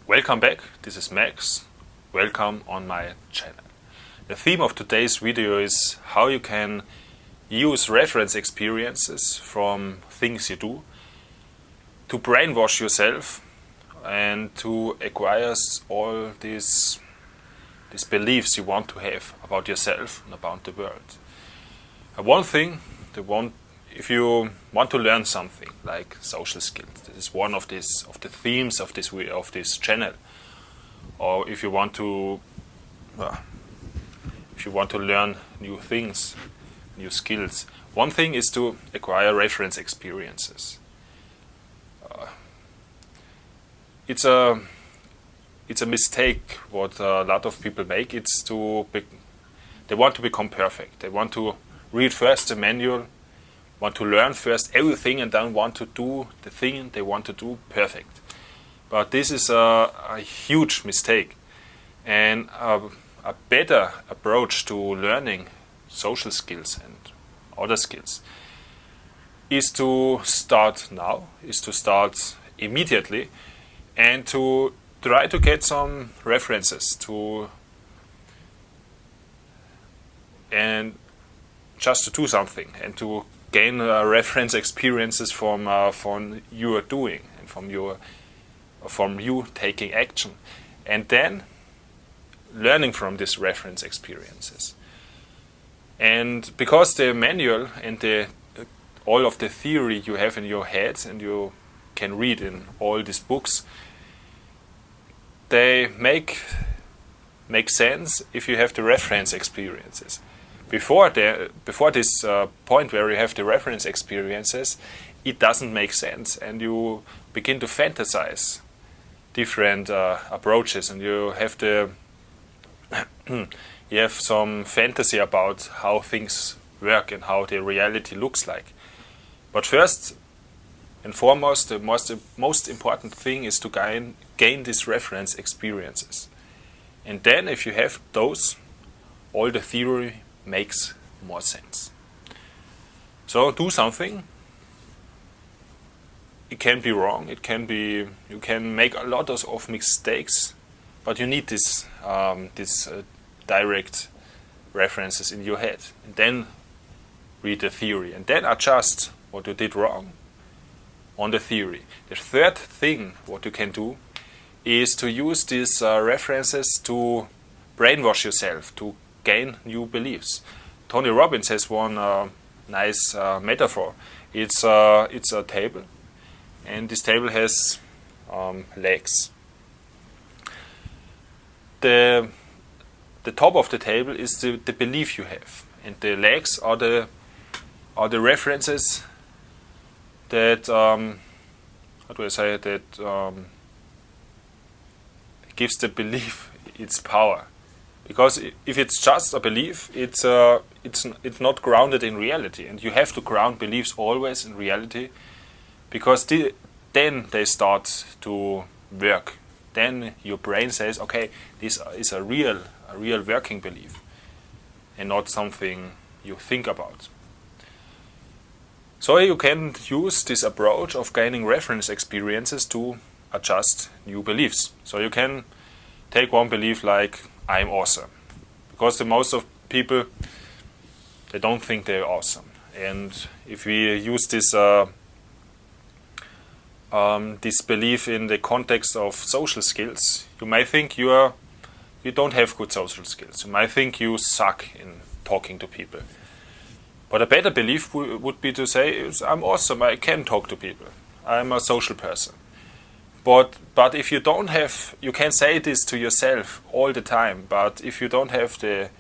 Welcome back, this is Max. Welcome on my channel. The theme of today's video is how you can use reference experiences from things you do to brainwash yourself and to acquire all these beliefs you want to have about yourself and about the world. One thing, if you want to learn something like social skills, this is one of the themes of this channel. Or if you want to learn new things, new skills, one thing is to acquire reference experiences. It's a mistake what a lot of people make. They want to become perfect. They want to read first the manual, want to learn first everything, and then want to do the thing they want to do perfect. But this is a huge mistake, and a better approach to learning social skills and other skills is to start now, is to start immediately, and to try to get some references and just to do something and to gain reference experiences from your doing and from you taking action, and then learning from these reference experiences. And because the manual and all of the theory you have in your head and you can read in all these books, they make sense if you have the reference experiences. Before this point where you have the reference experiences, it doesn't make sense, and you begin to fantasize different approaches, and you have some fantasy about how things work and how the reality looks like. But first and foremost, the most important thing is to gain these reference experiences. And then if you have those, all the theory makes more sense. So do something. It can be wrong, you can make a lot of mistakes, but you need this direct references in your head, and then read the theory, and then adjust what you did wrong on the theory. The third thing what you can do is to use these references to brainwash yourself, to gain new beliefs. Tony Robbins has one nice metaphor. It's a table, and this table has legs. The top of the table is the belief you have, and the legs are the references that gives the belief its power. Because if it's just a belief, it's not grounded in reality, and you have to ground beliefs always in reality, because then they start to work. Then your brain says, okay, this is a real working belief, and not something you think about. So you can use this approach of gaining reference experiences to adjust new beliefs. So you can take one belief like, I'm awesome. Because the most of people, they don't think they're awesome. And if we use this belief in the context of social skills, you might think you don't have good social skills. You might think you suck in talking to people. But a better belief would be to say, I'm awesome, I can talk to people. I'm a social person. But if you don't have, you can say this to yourself all the time, but if you don't have the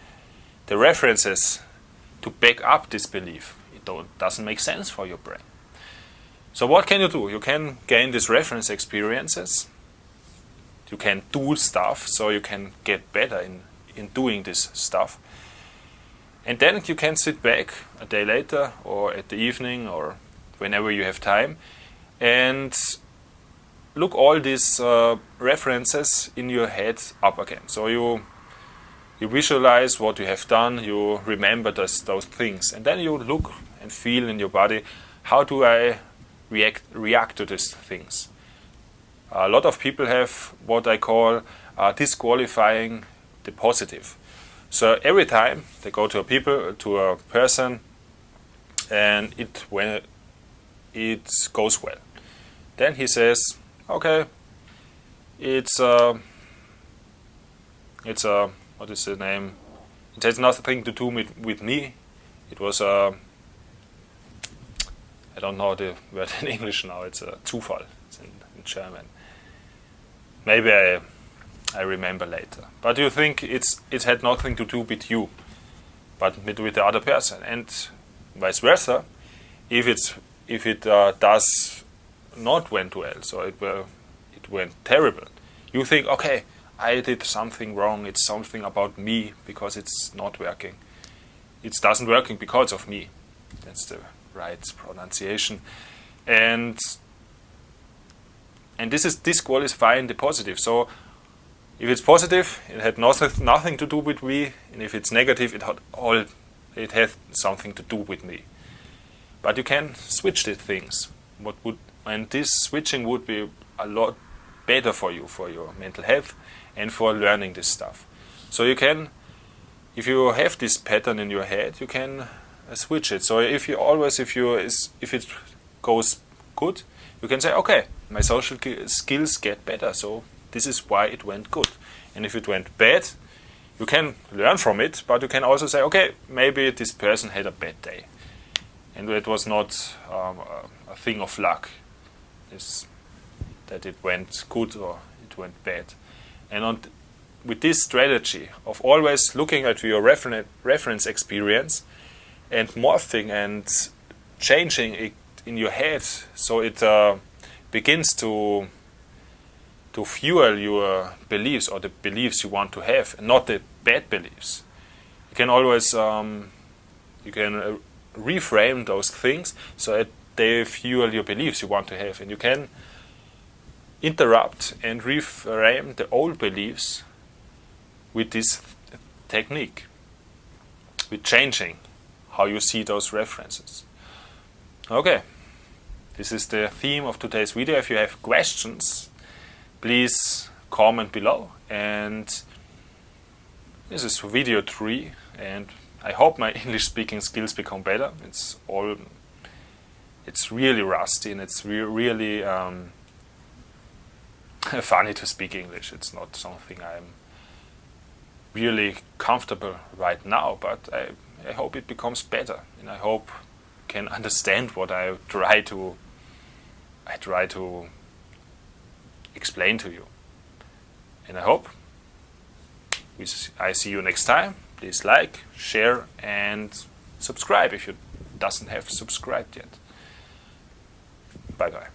references to back up this belief, it doesn't make sense for your brain. So what can you do? You can gain these reference experiences. You can do stuff, so you can get better in doing this stuff. And then you can sit back a day later or at the evening or whenever you have time and look all these references in your head up again. So you visualize what you have done, you remember those things, and then you look and feel in your body, how do I react to these things? A lot of people have what I call disqualifying the positive. So every time they go to a person, and when it goes well, then he says, okay, it's what is the name? It has nothing to do with me. It was I don't know the word in English now. It's a Zufall. It's in German. Maybe I remember later. But you think it had nothing to do with you, but with the other person, and vice versa. If it does not went well, so it went terrible, you think, okay, I did something wrong. It's something about me because it's not working. It doesn't working because of me. That's the right pronunciation, and this is disqualifying the positive. So if it's positive, it had nothing to do with me, and if it's negative, it had something to do with me. But you can switch the things. And this switching would be a lot better for you, for your mental health, and for learning this stuff. So you can, if you have this pattern in your head, you can switch it. So if it goes good, you can say, okay, my social skills get better, so this is why it went good. And if it went bad, you can learn from it, but you can also say, okay, maybe this person had a bad day, and it was not a thing of luck, that it went good or it went bad. And with this strategy of always looking at your reference experience and morphing and changing it in your head, so it begins to fuel your beliefs, or the beliefs you want to have, and not the bad beliefs. You can always reframe those things so that they fuel your beliefs you want to have, and you can interrupt and reframe the old beliefs with this technique, with changing how you see those references. Okay, this is the theme of today's video. If you have questions, please comment below. And this is video 3, and I hope my English speaking skills become better. It's really rusty, and it's really funny to speak English. It's not something I'm really comfortable right now, but I hope it becomes better, and I hope you can understand what I try to explain to you. And I hope I see you next time. Please like, share, and subscribe if you doesn't have subscribed yet. Bye bye.